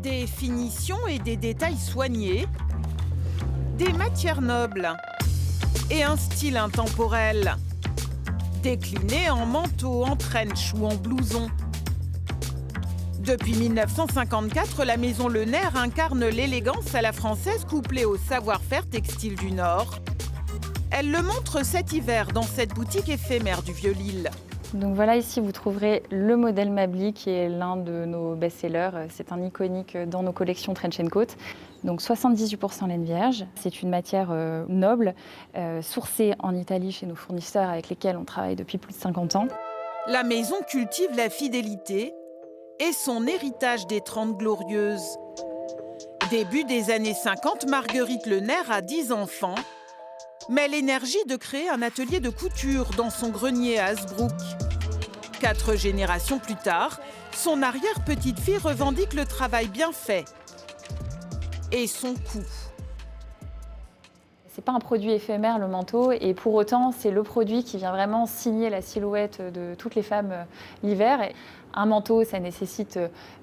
Des finitions et des détails soignés, des matières nobles et un style intemporel, décliné en manteau, en trench ou en blouson. Depuis 1954, la maison Le Nair incarne l'élégance à la française couplée au savoir-faire textile du Nord. Elle le montre cet hiver dans cette boutique éphémère du Vieux-Lille. Donc voilà, ici vous trouverez le modèle Mably qui est l'un de nos best-sellers. C'est un iconique dans nos collections Trench & Coat. Donc 78% laine vierge. C'est une matière noble, sourcée en Italie chez nos fournisseurs avec lesquels on travaille depuis plus de 50 ans. La maison cultive la fidélité et son héritage des 30 glorieuses. Début des années 50, Marguerite Le Nair a 10 enfants, mais l'énergie de créer un atelier de couture dans son grenier à Hasbrouck. 4 générations plus tard, son arrière-petite-fille revendique le travail bien fait et son coût. C'est pas un produit éphémère, le manteau, et pour autant, c'est le produit qui vient vraiment signer la silhouette de toutes les femmes l'hiver. Et un manteau, ça nécessite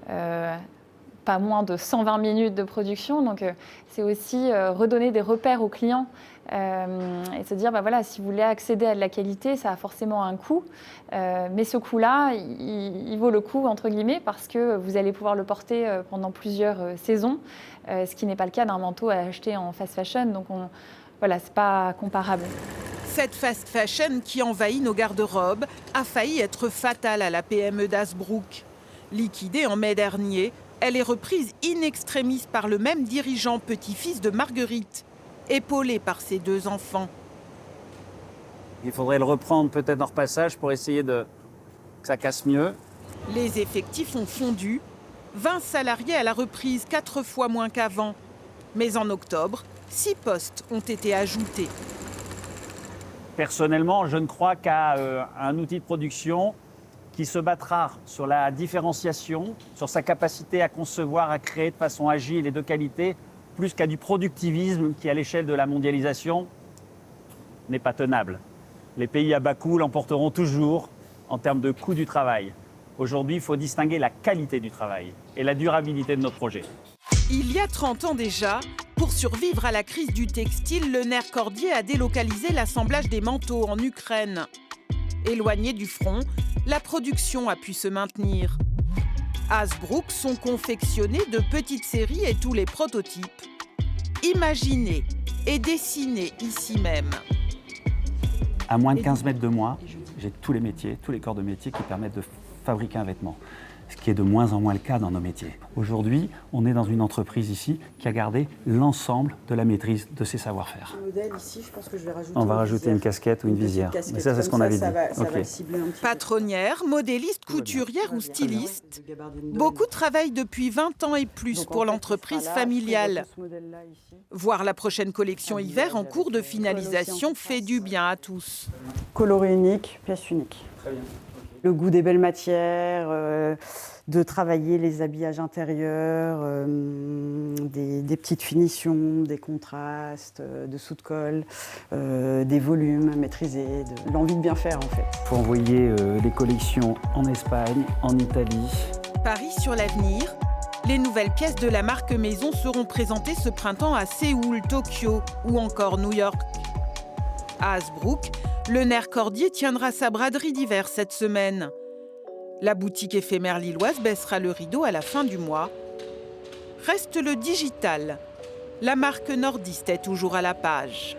pas moins de 120 minutes de production, donc c'est aussi redonner des repères aux clients et se dire, voilà, si vous voulez accéder à de la qualité, ça a forcément un coût, mais ce coût-là, il vaut le coup, entre guillemets, parce que vous allez pouvoir le porter pendant plusieurs saisons, ce qui n'est pas le cas d'un manteau à acheter en fast fashion, donc voilà, c'est pas comparable. Cette fast fashion qui envahit nos garde-robes a failli être fatale à la PME d'Hasbrouck. Liquidée en mai dernier, elle est reprise in extremis par le même dirigeant petit-fils de Marguerite, épaulé par ses 2 enfants. Il faudrait le reprendre peut-être en repassage pour essayer que ça casse mieux. Les effectifs ont fondu, 20 salariés à la reprise, 4 fois moins qu'avant. Mais en octobre, 6 postes ont été ajoutés. Personnellement, je ne crois qu'à un outil de production qui se battra sur la différenciation, sur sa capacité à concevoir, à créer de façon agile et de qualité, plus qu'à du productivisme qui, à l'échelle de la mondialisation, n'est pas tenable. Les pays à bas coût l'emporteront toujours en termes de coût du travail. Aujourd'hui, il faut distinguer la qualité du travail et la durabilité de nos projets. Il y a 30 ans déjà, pour survivre à la crise du textile, Le Nair Cordier a délocalisé l'assemblage des manteaux en Ukraine. Éloigné du front, la production a pu se maintenir. À Hasbrouck sont confectionnés de petites séries et tous les prototypes, imaginés et dessinés ici même. À moins de 15 mètres de moi, j'ai tous les métiers, tous les corps de métier qui permettent de fabriquer un vêtement, ce qui est de moins en moins le cas dans nos métiers. Aujourd'hui, on est dans une entreprise ici qui a gardé l'ensemble de la maîtrise de ses savoir-faire. Le modèle ici, je pense que je vais rajouter On va rajouter une casquette ou une visière. Mais ça, c'est ce qu'on avait dit. Ça va le cibler un petit peu. Patronnière, modéliste, couturière ou styliste, beaucoup travaillent depuis 20 ans et plus pour l'entreprise familiale. Voir la prochaine collection hiver en cours de finalisation fait du bien à tous. Coloris unique, pièce unique. Très bien. Le goût des belles matières, de travailler les habillages intérieurs, des petites finitions, des contrastes, dessous de colle, des volumes maîtrisés, l'envie de bien faire en fait. Il faut envoyer les collections en Espagne, en Italie. Paris sur l'avenir, les nouvelles pièces de la marque Maison seront présentées ce printemps à Séoul, Tokyo ou encore New York. À Hasbrouck, Le Nair Cordier tiendra sa braderie d'hiver cette semaine. La boutique éphémère lilloise baissera le rideau à la fin du mois. Reste le digital. La marque nordiste est toujours à la page.